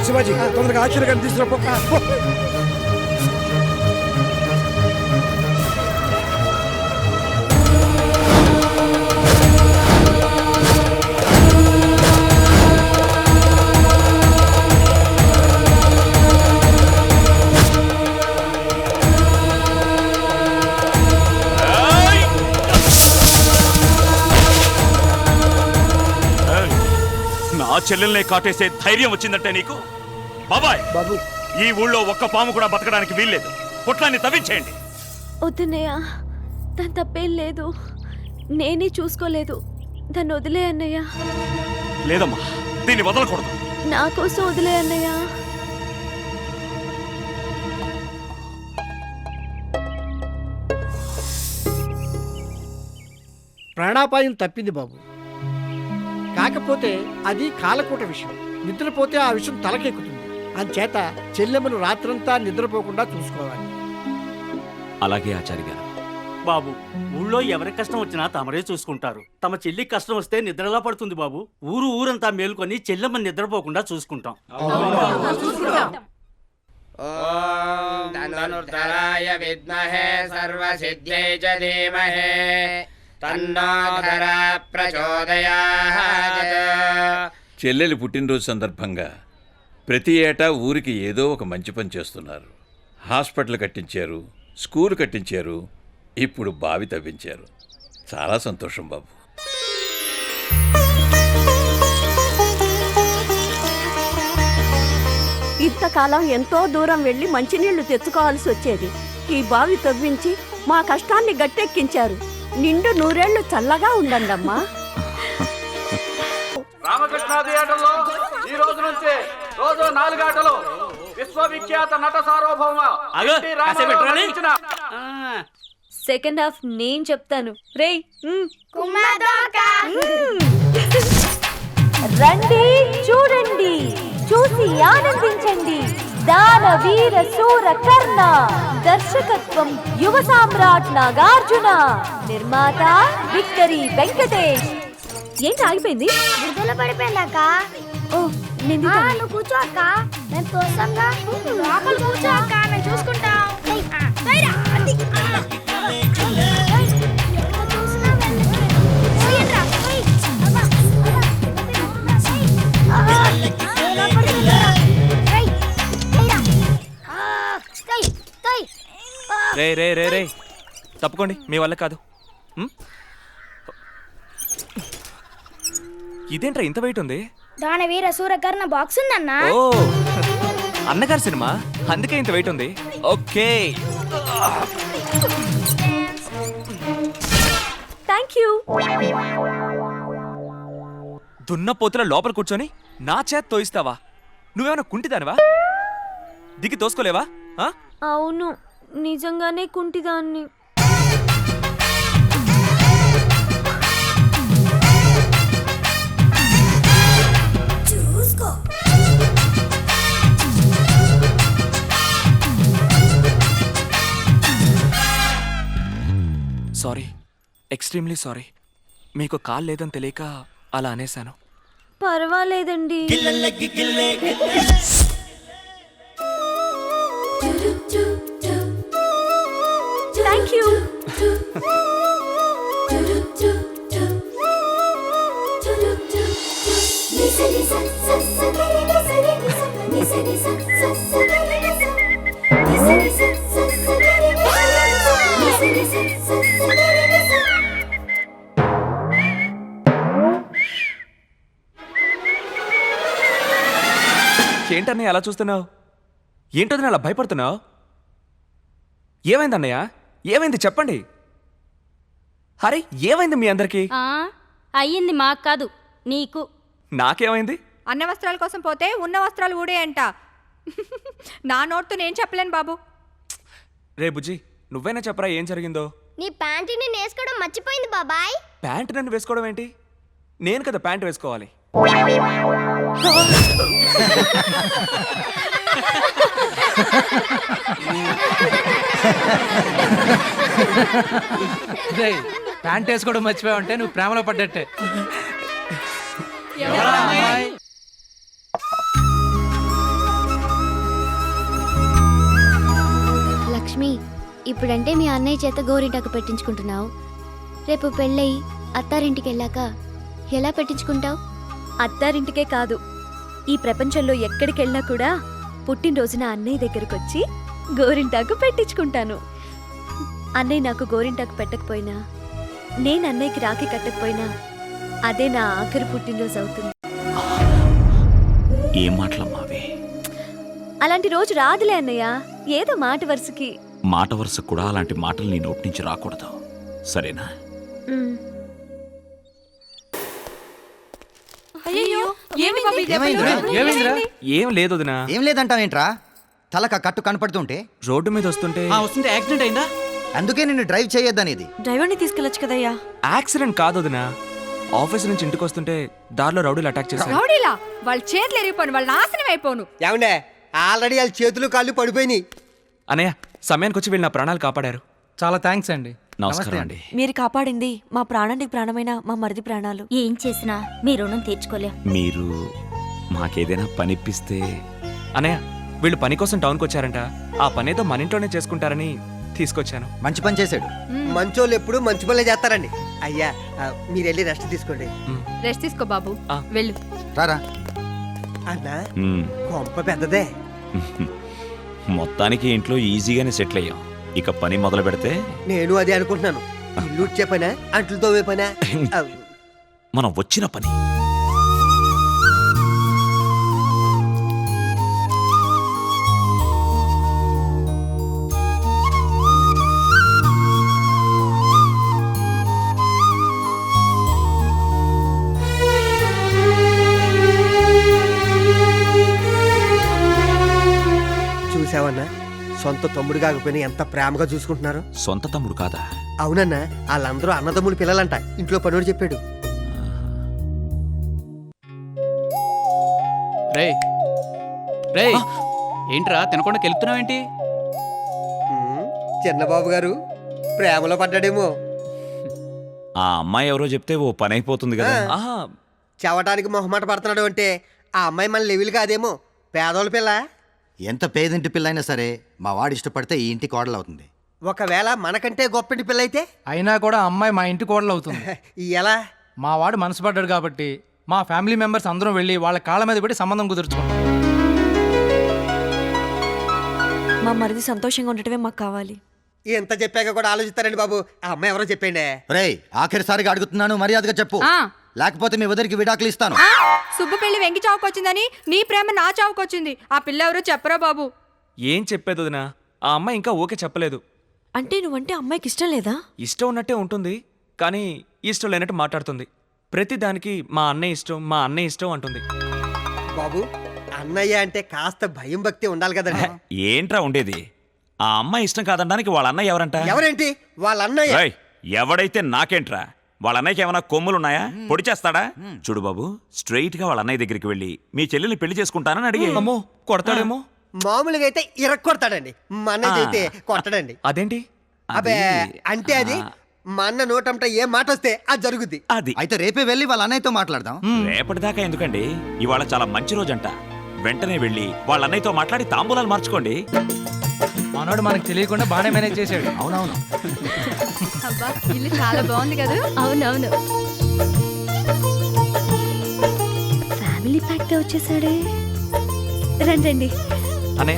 శివాజీ తొందరగా ఆశ్చర్యకాన్ని తీసుకురా. నా చెల్లెల్నే కాటేసే ధైర్యం వచ్చిందంటే నీకు? బాబాయ్ బాబు, ఈ ఊళ్ళో ఒక్క పాము కూడా బతకడానికి వీల్లేదు. పొట్లాన్ని తవ్వించేయండి. వద్దన్నయ్య, దాని తప్పేం లేదు. నేనే చూసుకోలేదు. దాన్ని వదిలే అన్నయ్య. లేదమ్మా, దీన్ని వదలకూడదు. నా కోసం వదిలే అన్నయ్య. ప్రాణాపాయం తప్పింది బాబు. కాకపోతే అది కాలకూట విషయం. నిద్రపోతే ఆ విషయం తలకెక్కుతుంది. అంచేత చెల్లెమ్మను రాత్రంతా నిద్రపోకుండా చూసుకోవాలి. అలాగే ఆచార్య గారు. బాబు, ఊళ్ళో ఎవరికి కష్టం వచ్చినా తమరే చూసుకుంటారు. తమ చెల్లికి కష్టం వస్తే నిద్రలా పడుతుంది బాబు. ఊరంతా మేలుకొని చెల్లెమ్మని నిద్రపోకుండా చూసుకుంటాం. ధనుర్ధరాయ విద్మహే సర్వసిద్ధ్యై చ ధీమహి తన్నో ధరా ప్రచోదయాత్. చెల్లెలి పుట్టినరోజు సందర్భంగా ప్రతి ఏటా ఊరికి ఏదో ఒక మంచి పని చేస్తున్నారు. హాస్పిటల్ కట్టించారు, స్కూల్ కట్టించారు, ఇప్పుడు బావి తవ్వించారు. చాలా సంతోషం బాబు. ఇంతకాలం ఎంతో దూరం వెళ్ళి మంచినీళ్లు తెచ్చుకోవాల్సి వచ్చేది. ఈ బావి తవ్వించి మా కష్టాన్ని గట్టెక్కించారు. నిండు నూరేళ్లు చల్లగా ఉండండమ్మా. రామకృష్ణ థియేటర్లో ఈ రోజు నుంచి రోజు 4 ఆటలు విశ్వవిఖ్యాత నట సార్వభౌమ సెకండ్ హాఫ్ నేను చెప్తాను. రేయ్ రండి, చూడండి, చూసి ఆనందించండి. దానవీర శూర కర్ణ. దర్శకత్వం యువ సామ్రాట్ నాగార్జున. నిర్మాత విక్టరీ వెంకటేష్. ఏంటి ఆగిపోయింది? విడుదల పడిపోయిందాక. ఓ నువ్వు కూర్చో అక్క, నేను తోసంగా. లోపల కూర్చో అక్క, నేను చూసుకుంటా. రే రే రే రే తప్పుకోండి, మీ వల్ల కాదు. ఇదేంట్రా ఇంత వెయిట్ ఉంది? దానవీర సూరకర్ణ బాక్స్ ఉందన్నా. ఓ అన్నగారి సినిమా, అందుకే ఇంత వెయిట్ ఉంది. Okay, thank you. దున్నపోతుల లోపల కూర్చొని నా చేత తోయిస్తావా? నువ్వేమైనా కుంటిదానివా? దిగి తోసుకోలేవా? అవును, నిజంగానే కుంటిదాన్ని. Sorry, extremely sorry. మీకు కాల్ లేదని తెలియక అలా అనేశాను. పర్వాలేదండి. Thank you. ఏంటన్నయ్య అలా చూస్తున్నావు? ఏంటో అలా భయపడుతున్నావు? ఏమైంది అన్నయ్య? ఏమైంది చెప్పండి. హరే ఏమైంది మీ అందరికీ? అయ్యింది మాకు కాదు నీకు. నాకేమైంది? అన్న వస్త్రాల కోసం పోతే ఉన్న వస్త్రాలు ఊడే అంట. నా నోట్తో నేను చెప్పలేను బాబు. రే బుజ్జి నువ్వైనా చెప్పరా ఏం జరిగిందో? నీ ప్యాంటీని వేసుకోవడం మర్చిపోయింది బాబాయ్. ప్యాంట్ నన్ను వేసుకోవడం ఏంటి? నేను కదా ప్యాంట్ వేసుకోవాలి. ప్యాంట్ వేసుకోవడం మర్చిపోయావంటే నువ్వు ప్రేమలో పడ్డట్టే. లక్ష్మి, ఇప్పుడంటే మీ అన్నయ్య చేత గోరింటాకు పెట్టించుకుంటున్నావు. రేపు పెళ్ళయి అత్తారింటికి వెళ్ళాక ఎలా పెట్టించుకుంటావు? అత్తారింటికే కాదు, ఈ ప్రపంచంలో ఎక్కడికి వెళ్ళినా కూడా పుట్టినరోజున అన్నయ్య దగ్గరకు వచ్చి గోరింటాకు పెట్టించుకుంటాను. అన్నయ్య నాకు గోరింటాకు పెట్టకపోయినా, నేను అన్నయ్యకి రాఖీ కట్టకపోయినా అదే నా ఆఖరి పుట్టినరోజు అవుతుంది. ఏం మాటలమ్మావే? అలాంటి రోజు రాదులే అన్నయ్య, ఏదో మాట వరుసకి. మాట వరుస కూడా అలాంటి మాటలు నీ నోటి నుంచి రాకూడదు, సరేనా? ఉమ్. ఏం లేదు వదినా. ఏం లేదంటావేంట్రా? తలక కట్టు కనపడుతుంటే రోడ్డు మీద వస్తుంటే వస్తుంటే యాక్సిడెంట్ అయిందా? అందుకే నిన్ను డ్రైవ్ చేయొద్దనేది. డ్రైవర్ని తీసుకెళ్ళొచ్చు కదయ్యా. యాక్సిడెంట్ కాదు వదినా. ఆఫీస్ నుంచి ఇంటికి వస్తుంటే దారిలో రౌడీలు అటాక్ చేశారు. రౌడీలా? వాళ్ళ చేతులు ఎరిగిపోను, వాళ్ళ నాశనం అయిపోను. ఏమండే ఆల్రెడీ వాళ్ళ చేతులు కాళ్ళు పడిపోయినాయి. అనయ్య సమయానికి వచ్చి వీళ్ళు నా ప్రాణాలు కాపాడారు. చాలా థ్యాంక్స్ అండి. నమస్కారం అండి. మీరు కాపాడింది మా ప్రాణానికి ప్రాణమైన మా మరిది ప్రాణాలు. ఏం చేసినా మీ రుణం తీర్చుకోలేం. మీరు మాకేదైనా పనిప్పిస్తే. అనయ్య వీళ్ళు పని కోసం టౌన్కి వచ్చారంట. ఆ పనేదో మన ఇంట్లోనే చేసుకుంటారని తీసుకొచ్చాను. మంచి పని చేశాడు. మంచోళ్ళు ఎప్పుడు మంచి పనులే చేస్తారండి. అయ్యా మీరు వెళ్ళి రెస్ట్ తీసుకోండి. రెస్ట్ తీసుకో బాబు, ఆ. వెళ్ళు. రారా. అన్నా మ్మ్. కొంప పెద్దదే. మొత్తానికి ఇంట్లో ఈజీగానే సెటిల్ అయ్యాం. ఇక పని మొదలు పెడితే నేను అదే అనుకుంటున్నాను. ఇల్లు ఉడ్చే పనా, అంట్లు తోమే పనా? మనం వచ్చిన పని. చూసావన్నా, సొంత తమ్ముడు కాకపోయినా ఎంత ప్రేమగా చూసుకుంటున్నారు. సొంత తమ్ముడు కాదా? అవునన్నా, వాళ్ళందరూ అన్నదమ్ములు పిల్లలంట. ఇంట్లో పనుడు చెప్పాడు. రే రే ఏంట్రా తినకుండా కెలుపుతున్నావేంటి? చిన్నబాబు గారు ప్రేమలో పడ్డాడేమో. ఆ అమ్మాయి ఎవరో చెప్తే ఓ పని అయిపోతుంది కదా. ఆహా చెవటానికి మొహమాట పడుతున్నాడు అంటే ఆ అమ్మాయి మన లెవెల్ కాదేమో. పేదోళ్ళ పిల్ల. ఎంత పేదింటి పిల్లైనా సరే మా వాడు ఇష్టపడితే ఈ ఇంటి కోడలు అవుతుంది. ఒకవేళ మనకంటే గొప్పింటి పిల్ల అయితే అయినా కూడా అమ్మాయి మా ఇంటి కోడలు అవుతుంది. ఎలా? మా వాడు మనసు పడ్డాడు కాబట్టి మా ఫ్యామిలీ మెంబర్స్ అందరం వెళ్ళి వాళ్ళ కాళ్ళ మీద పెట్టి సంబంధం కుదుర్చుకుంటాం. మా మరిది సంతోషంగా ఉండటమే మాకు కావాలి. ఎంత చెప్పాక కూడా ఆలోచిస్తారండి బాబు. ఆ అమ్మాయి ఎవరో చెప్పండి. రేయ్ ఆఖరిసారిగా అడుగుతున్నాను, మర్యాదగా చెప్పు. ఆ. లేకపోతే మీ వదిలికి విడాకులు ఇస్తాను. సుబ్బు పెళ్లి వెంకి చావుకొచ్చిందని నీ ప్రేమ నా చావుకొచ్చింది. ఆ పిల్ల ఎవరో చెప్పరా బాబు. ఏం చెప్పేది వదినా? ఆ అమ్మాయి ఇంకా ఓకే చెప్పలేదు. అంటే నువ్వంటే అమ్మాయికి ఇష్టం లేదా? ఇష్టం ఉన్నట్టే ఉంటుంది, కానీ ఇష్టం లేనట్టు మాట్లాడుతుంది. ప్రతి దానికి మా అన్నయ్య ఇష్టం, మా అన్నయ్య ఇష్టం అంటుంది. బాబు అన్నయ్య అంటే కాస్త భయం భక్తి ఉండాలి కదండి. ఏంట్రా ఉండేది? ఆ అమ్మాయి ఇష్టం కాదనడానికి వాళ్ళ అన్నయ్య ఎవరంట? ఎవరేంటి వాళ్ళ అన్నయ్య? ఏయ్, ఎవడైతే నాకేంట్రా? వాళ్ళ అన్నయ్యకి ఏమైనా కొమ్ములున్నాయా? పొడి చేస్తాడా? చూడు బాబు, స్ట్రైట్ గా వాళ్ళ అన్నయ్య దగ్గరికి వెళ్ళి మీ చెల్లెల్ని పెళ్లి చేసుకుంటానని అడిగే. అమ్మో కొడతాడేమో. మామూలుగా అయితే ఇరక్కొడతాడండి. మా అన్నయ్య అయితే కొట్టడండి. అదేంటి? అబే అంటే అది మా అన్న నోటంట ఏ మాట వస్తే అది జరుగుద్ది. అది అయితే రేపే వెళ్ళి వాళ్ళ అన్నయ్యతో మాట్లాడదాం. రేపటిదాకా ఎందుకండి? ఇవాళ చాలా మంచి రోజంట. వెంటనే వెళ్ళి వాళ్ళ అన్నయ్యతో మాట్లాడి తాంబూలాలు మార్చుకోండి. మనోడు మనకు తెలియకుండా బాగానే మేనేజ్ చేశాడు. అవునవును. అబ్బా ఇల్లు చాలా బాగుంది కదా. అవునవును. ఫ్యామిలీ ప్యాక్ తో వచ్చేసాడే. రండి రండి. అనే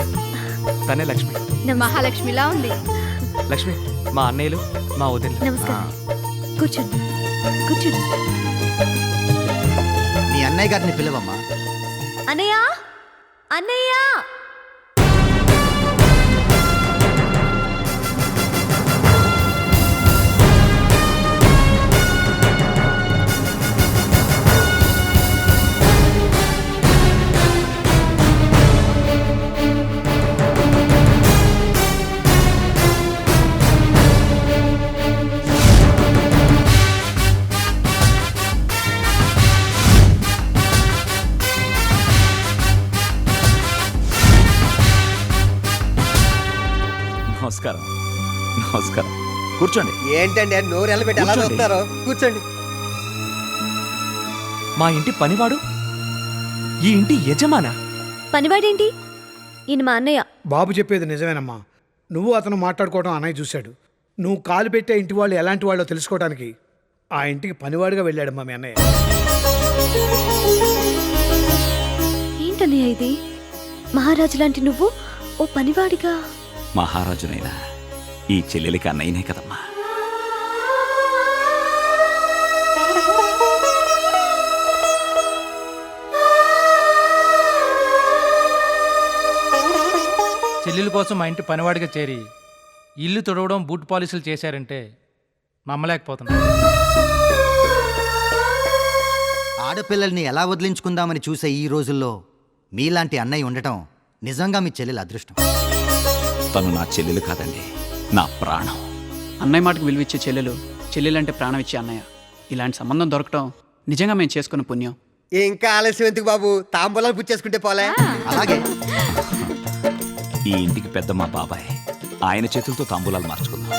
తనే లక్ష్మి. నా మహాలక్ష్మిలా ఉంది. లక్ష్మి మా అన్నయ్యలు, మా వదినలు. నమస్కారం. కూర్చోండి కూర్చోండి. మీ అన్నయ్య గారిని పిలవమ్మా. అన్నయ్య అన్నయ్య. నమస్కారం. నమస్కారం. కూర్చోండి. ఏంటండి నోరెళ్ళ పెట్టి ఎలా చూస్తారో? కూర్చోండి. మా ఇంటి పనివాడు ఈ ఇంటి యజమానా? పనివాడేంటి? ఈయన మా అన్నయ్య. బాబు చెప్పేది నిజమేనమ్మా. నువ్వు అతను మాట్లాడుకోవడం అన్నయ్య చూశాడు. నువ్వు కాలు పెట్టే ఇంటి వాళ్ళు ఎలాంటి వాళ్ళో తెలుసుకోవడానికి ఆ ఇంటికి పనివాడిగా వెళ్ళాడమ్మా మీ అన్నయ్య. ఏంటన్నయ్య ఇది? మహారాజు లాంటి నువ్వు ఓ పనివాడిగా? మహారాజునైనా ఈ చెల్లెలికి అన్నయ్యనే కదమ్మా. చెల్లెల కోసం మా ఇంటి పనివాడిగా చేరి ఇల్లు తొడవడం, బూట్ పాలిసులు చేశారంటే నమ్మలేకపోతున్నా. ఆడపిల్లల్ని ఎలా వదిలించుకుందామని చూసే ఈ రోజుల్లో మీలాంటి అన్నయ్య ఉండటం నిజంగా మీ చెల్లెల అదృష్టం. తను నా చెల్లెలు కాదండి, నా ప్రాణం. అన్నయ్య మాటకు విలువిచ్చే చెల్లెలంటే ప్రాణం ఇచ్చే అన్నయ్య. ఇలాంటి సంబంధం దొరకటం నిజంగా మేము చేసుకున్న పుణ్యం. ఇంకా ఆలస్యం ఎందుకు బాబు? తాంబూలాలు పుచ్చేసుకుంటే పోలే. అలాగే ఈ ఇంటికి పెద్ద మా బాబాయ్. ఆయన చేతులతో తాంబూలాలు మార్చుకుందాం.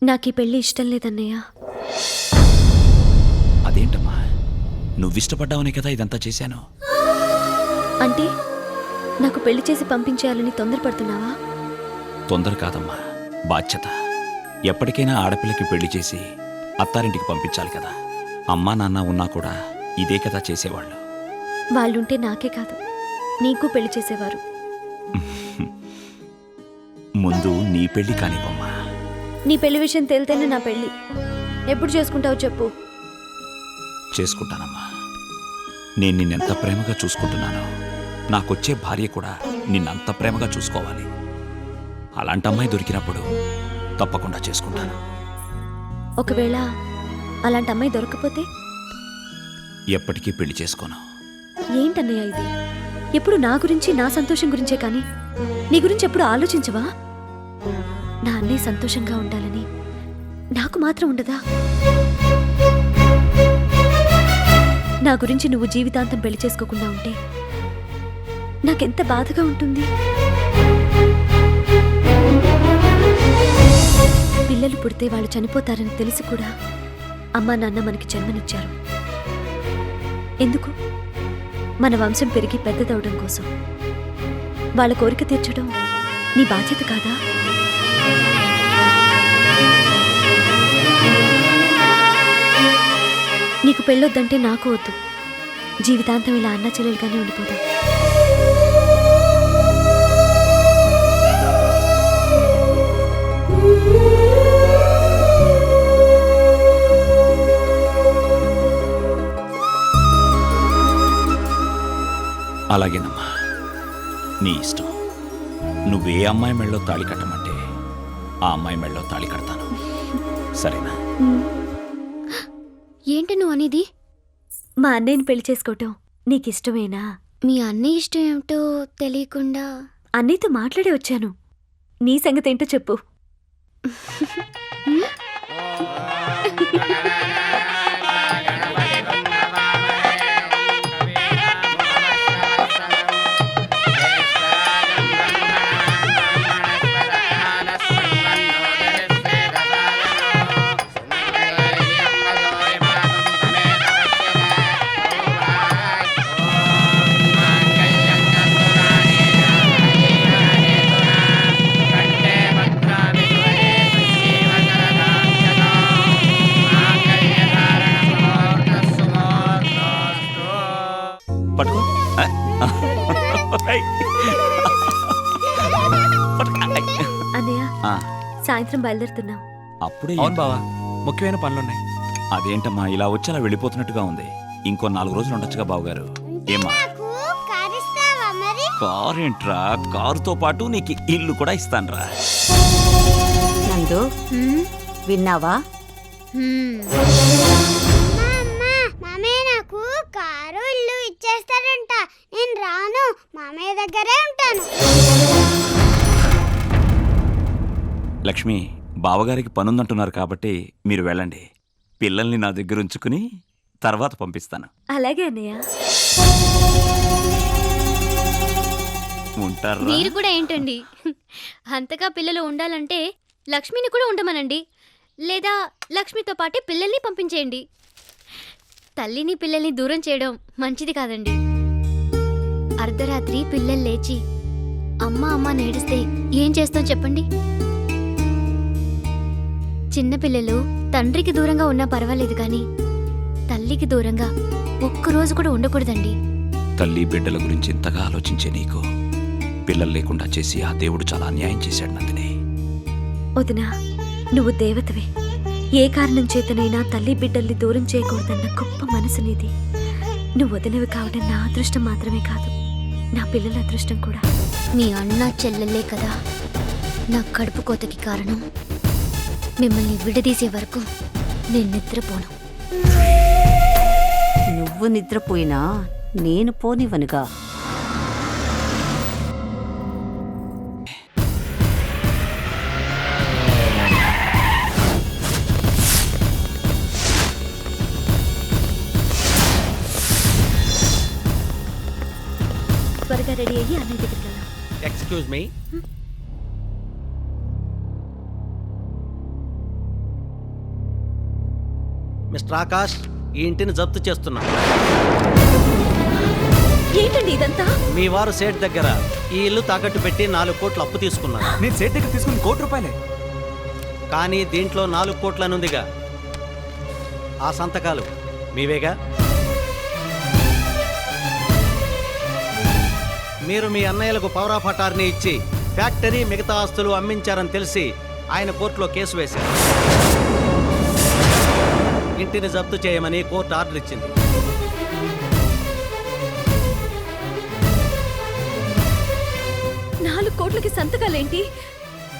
నాకు ఈ పెళ్లి ఇష్టం లేదన్నయ్య. అదేంటమ్మా, నువ్విష్టపడ్డావనే కదా ఇదంతా చేశాను. అంటే నాకు పెళ్లి చేసి పంపించేయాలని తొందరపడుతున్నావా? తొందర కాదమ్మా, బాధ్యత. ఎప్పటికైనా ఆడపిల్లకి పెళ్లి చేసి అత్తారింటికి పంపించాలి కదా. అమ్మా నాన్న ఉన్నా కూడా ఇదే కదా చేసేవాళ్ళు. వాళ్ళుంటే నాకే కాదు, నీకు పెళ్లి చేసేవారు. ముందు నీ పెళ్లి కానివ్వమ్మా. నీ పెళ్లి విషయం తేలితేనే నా పెళ్లి. ఎప్పుడు చేసుకుంటావు చెప్పు. చేసుకుంటానమ్మా. నేను నిన్నెంత ప్రేమగా చూసుకుంటున్నానో నాకొచ్చే భార్య కూడా నిన్నంత ప్రేమగా చూసుకోవాలి. అలాంటి అమ్మాయి దొరికినప్పుడు తప్పకుండా చేసుకుంటాను. ఒకవేళ అలాంటి అమ్మాయి దొరకపోతే? ఎప్పటికీ పెళ్లి చేసుకోను. ఏంటన్నయ్య ఇది? ఎప్పుడు నా గురించి, నా సంతోషం గురించే కానీ నీ గురించి ఎప్పుడు ఆలోచించవా? నా అన్నయ్య సంతోషంగా ఉండాలని నాకు మాత్రం ఉండదా? నా గురించి నువ్వు జీవితాంతం పెళ్లి చేసుకోకుండా ఉంటే నాకెంత బాధగా ఉంటుంది. పిల్లలు పుడితే వాళ్ళు చనిపోతారని తెలిసి కూడా అమ్మా నాన్న మనకి జన్మనిచ్చారు. ఎందుకు? మన వంశం పెరిగి పెద్దదవడం కోసం. వాళ్ళ కోరిక తీర్చడం నీ బాధ్యత కాదా? నీకు పెళ్ళొద్దంటే నాకు వద్దు. జీవితాంతం ఇలా అన్న చెల్లెలుగానే ఉండిపోదాం. అలాగేనమ్మా, నీ ఇష్టం. నువ్వే అమ్మాయి మెళ్ళో తాళి కట్టమంటే ఆ అమ్మాయి మెళ్ళో తాళి కడతాను. సరేనా? ఏంటి నువ్వు అనేది? మా అన్నయ్యని పెళ్లి చేసుకోవటం నీకిష్టమేనా? మీ అన్నయ్య ఇష్టం ఏమిటో తెలియకుండా అన్నయ్యతో మాట్లాడే వచ్చాను. నీ సంగతి ఏంటో చెప్పు. పట్టుకో అన్నయ్య ఆ, సాయంత్రం బయలుదేరుతున్నాం. అప్పుడే అవును బావా, ముఖ్యమైన పనులున్నాయి. అదేంటమ్మా ఇలా వచ్చి అలా వెళ్ళిపోతున్నట్టుగా ఉంది. ఇంకో 4 రోజులు ఉండొచ్చుగా బావగారు. ఏమ్మా కారేంట్రా, కారుతో పాటు నీకు ఇల్లు కూడా ఇస్తాన్రా. నందు విన్నావా? మామయ్య నాకు కారు ఇల్లు ఇచ్చేస్తాడంట. నేను రాను, మామయ్య దగ్గరే ఉంటాను. లక్ష్మి, బావగారికి పనుందంటున్నారు కాబట్టి మీరు వెళ్ళండి. పిల్లల్ని నా దగ్గర ఉంచుకుని తర్వాత పంపిస్తాను. అలాగే అన్నయ్య. ఉంటారా? మీరు కూడా ఏంటండి అంతగా పిల్లలు ఉండాలంటే లక్ష్మిని కూడా ఉండమనండి. లేదా లక్ష్మితో పాటే పిల్లల్ని పంపించేయండి. తల్లిని పిల్లల్ని దూరం చేయడం మంచిది కాదండి. అర్ధరాత్రి పిల్లలు లేచి అమ్మ అమ్మ నేడిస్తే ఏం చేస్తాం చెప్పండి? చిన్నపిల్లలు తండ్రికి దూరంగా ఉన్నా పర్వాలేదు కానీ తల్లికి దూరంగా ఒక్కరోజు కూడా ఉండకూడదండి. తల్లి బిడ్డల గురించి ఇంతగా ఆలోచించే నీకు పిల్లలు లేకుండా చేసి ఆ దేవుడు చాలా అన్యాయం చేశాడు నందిని. వదినా, నువ్వు దేవతవే. ఏ కారణం చేతనైనా తల్లి బిడ్డల్ని దూరం చేయకూడదన్న గొప్ప మనసు నీది. నువ్వు వదినవి కావడం నా అదృష్టం మాత్రమే కాదు, నా పిల్లల అదృష్టం కూడా. మీ అన్న చెల్లెలే కదా నా కడుపు కోతకి కారణం. మిమ్మల్ని విడదీసే వరకు నేను నిద్రపోను. నువ్వు నిద్రపోయినా నేను పోనివనుగా. త్వరగా రెడీ అయ్యి అన్నయ్య దగ్గరికి వెళ్దాం. Excuse me. మిస్టర్ ఆకాష్, ఈ ఇంటిని జప్తు చేస్తున్నా. ఏంటండి ఇదంతా? మీ వారు సేట్ దగ్గర ఈ ఇల్లు తాకట్టు పెట్టి 4 కోట్లు అప్పు తీసుకున్నారు. నేను సేట్ దగ్గర తీసుకుని ₹1,00,00,000. కానీ దీంట్లో 4 కోట్లనుందిగా. ఆ సంతకాలు మీవేగా? మీరు మీ అన్నయ్యలకు పవర్ ఆఫ్ అటార్నీ ఇచ్చి ఫ్యాక్టరీ మిగతా ఆస్తులు అమ్మించారని తెలిసి ఆయన కోర్టులో కేసు వేశారు. ఇంటిని జప్తు చేయమని కోర్టు ఆర్డర్ ఇచ్చింది. నాలుగు కోట్లకి సంతకాలేంటి?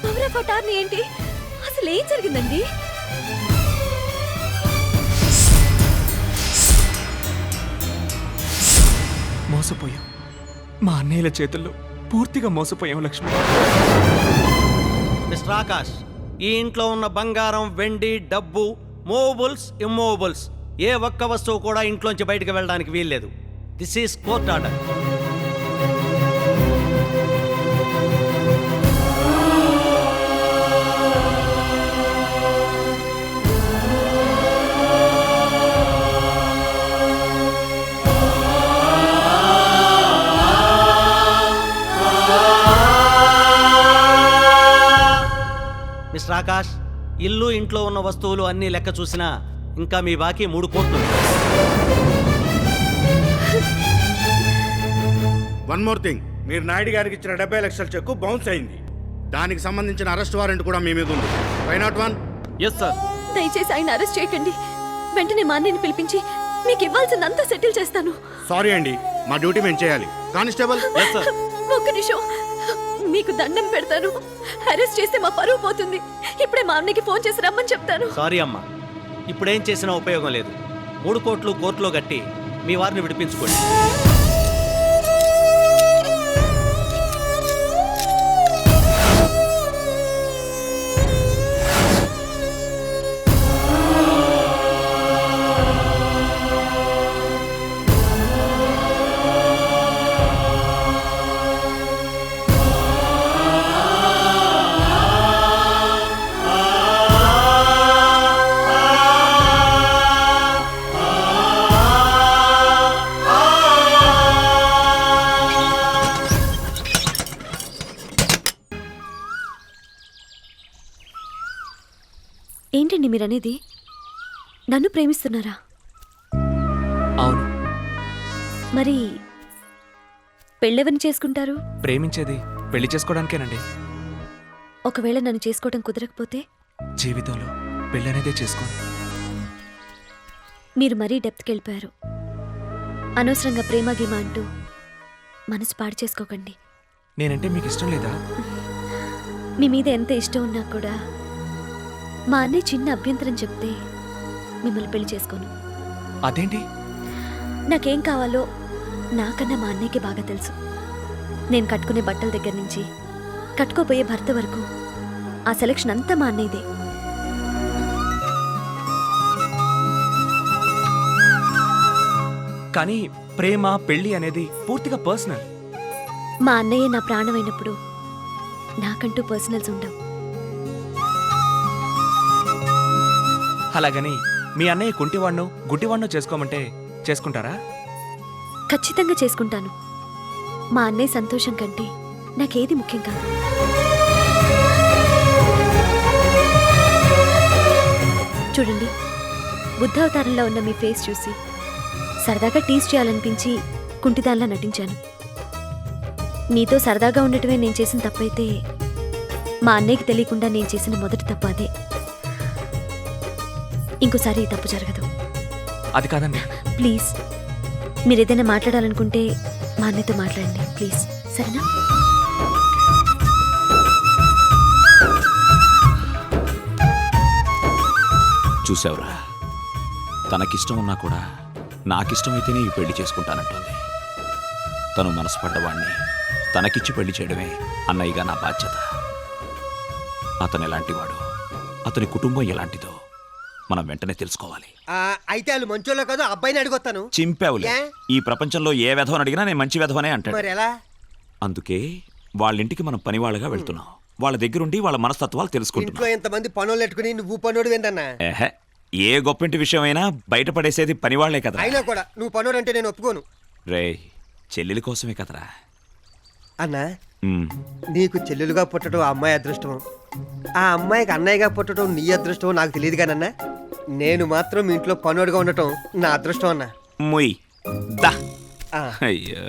పవర్ ఆఫ్ అటార్నీ ఏంటి? అసలు ఏం జరిగిందండి? మోసపోయాం. మా అన్నయ్యల చేతుల్లో పూర్తిగా మోసపోయాం లక్ష్మి. మిస్టర్ ఆకాష్, ఈ ఇంట్లో ఉన్న బంగారం, వెండి, డబ్బు, మూవబుల్స్, ఇమ్మూవబుల్స్ ఏ ఒక్క వస్తువు కూడా ఇంట్లోంచి బయటకు వెళ్ళడానికి వీల్లేదు. This is court order. Mister Akash, ఇల్లు, ఇంట్లో ఉన్న వస్తువులు అన్నీ లెక్క చూసినా ఇంకా మీ బాకీ 3 కోట్లు. వన్ మోర్ థింగ్, మీరు నాయుడు గారికి ఇచ్చిన 70 లక్షల చెక్కు బౌన్స్ అయింది. దానికి సంబంధించిన అరెస్ట్ వారెంట్ కూడా మీ మీద ఉంది. 501. Yes sir. దయచేసి ఆయన అరెస్ట్ చేయకండి. వెంటనే మా అన్నయ్యని పిలిపించి మీకు ఇవ్వాల్సిందంతా సెటిల్ చేస్తాను. సారీ అండి, మా డ్యూటీ మేము చేయాలి. కానిస్టేబుల్. Yes sir. ఒక్క నిమిషం, మీకు దండం పెడతాను. అరెస్ట్ చేస్తే మా పరువు పోతుంది. ఇప్పుడే మా అన్నయ్యకి ఫోన్ చేసి రమ్మని చెప్తాను. సారీ అమ్మా, ఇప్పుడేం చేసినా ఉపయోగం లేదు. 3 కోట్లు కోర్టులో కట్టి మీ వారిని విడిపించుకోండి. ఏంటండి మీరనేది? నన్ను ప్రేమిస్తున్నారా? అవును. మరి పెళ్ళెవరిని చేసుకుంటారు? ప్రేమించేది పెళ్లి చేసుకోవడానికేనండి. ఒకవేళ నన్ను చేసుకోవడం కుదరకపోతే? జీవితంలో పెళ్ళనేదే చేసుకోను. మీరు మరీ డెప్త్కి వెళ్ళిపోయారు. అనవసరంగా ప్రేమ గీమ అంటూ మనసు పాడు చేసుకోకండి. నేనంటే మీకు ఇష్టం లేదా? మీ మీద ఎంత ఇష్టం ఉన్నా కూడా మా అన్నయ్య చిన్న అభ్యంతరం చెప్తే మిమ్మల్ని పెళ్లి చేసుకోను. అదేంటి? నాకేం కావాలో నాకన్నా మా అన్నయ్యకి బాగా తెలుసు. నేను కట్టుకునే బట్టల దగ్గర నుంచి కట్టుకోబోయే భర్త వరకు ఆ సెలక్షన్ అంతా మా అన్నయ్యదే. కానీ ప్రేమ పెళ్లి అనేది పూర్తిగా పర్సనల్. మా అన్నయ్య నా ప్రాణమైనప్పుడు నాకంటూ పర్సనల్స్ ఉండవు. అలాగని మీ అన్నయ్య కుంటివాణ్ణో గుడ్డివాణ్ణో చేసుకోమంటే చేసుకుంటారా? ఖచ్చితంగా చేసుకుంటాను. మా అన్నయ్య సంతోషం కంటే నాకేది ముఖ్యం కాదు. చూడండి, బుద్ధావతారంలో ఉన్న మీ ఫేస్ చూసి సరదాగా టీజ్ చేయాలనిపించి కుంటిదానిలా నటించాను. మీతో సరదాగా ఉండటమే నేను చేసిన తప్పైతే మా అన్నయ్యకి తెలియకుండా నేను చేసిన మొదటి తప్పు అదే. ఇంకోసారి ఈ తప్పు జరగదు. అది కాదండి. ప్లీజ్, మీరు ఏదైనా మాట్లాడాలనుకుంటే మా అన్నయ్యతో మాట్లాడండి ప్లీజ్, సరేనా? చూసావురా, తనకిష్టం ఉన్నా కూడా నాకిష్టమైతేనే ఈ పెళ్లి చేసుకుంటానంటుంది. తను మనసు పడ్డవాణ్ణి తనకిచ్చి పెళ్లి చేయడమే అన్నయ్యగా నా బాధ్యత. అతను ఎలాంటివాడు, అతని కుటుంబం ఎలాంటిదో మనం వెంటనే తెలుసుకోవాలి. అయితే వాళ్ళు మంచోళ్ళో కాదు, అబ్బాయిని అడిగొస్తాను. చింపావులే. ఈ ప్రపంచంలో ఏ వెధవని అడిగినా నేను మంచి వెధవనే అంటాడు. మరి ఎలా? అందుకే వాళ్ళింటికి మనం పనివాళ్ళగా వెళ్తున్నాం. వాళ్ళ దగ్గరుండి వాళ్ళ మనస్తత్వాలు తెలుసుకుంటున్నాం. ఇంట్లో ఎంతమంది పనులు పెట్టుకుని నువ్వు పనోడు ఏంటన్నా? ఏహే, ఏ గొప్పింటి విషయమైనా బయటపడేసేది పనివాళ్లే కదా. అయినా కూడా నువ్వు పనోడు అంటే నేను ఒప్పుకోను. రే, చెల్లెలి కోసమే కదరా. అన్నా, ఉమ్, నీకు చెల్లెలుగా పుట్టడం ఆ అమ్మాయి అదృష్టం, ఆ అమ్మాయికి అన్నయ్యగా పుట్టడం నీ అదృష్టం నాకు తెలియదు కానన్నా. నేను మాత్రం మీ ఇంట్లో పనోడుగా ఉండటం నా అదృష్టం అన్నా. ముయ్ దా. ఆ. అయ్యో.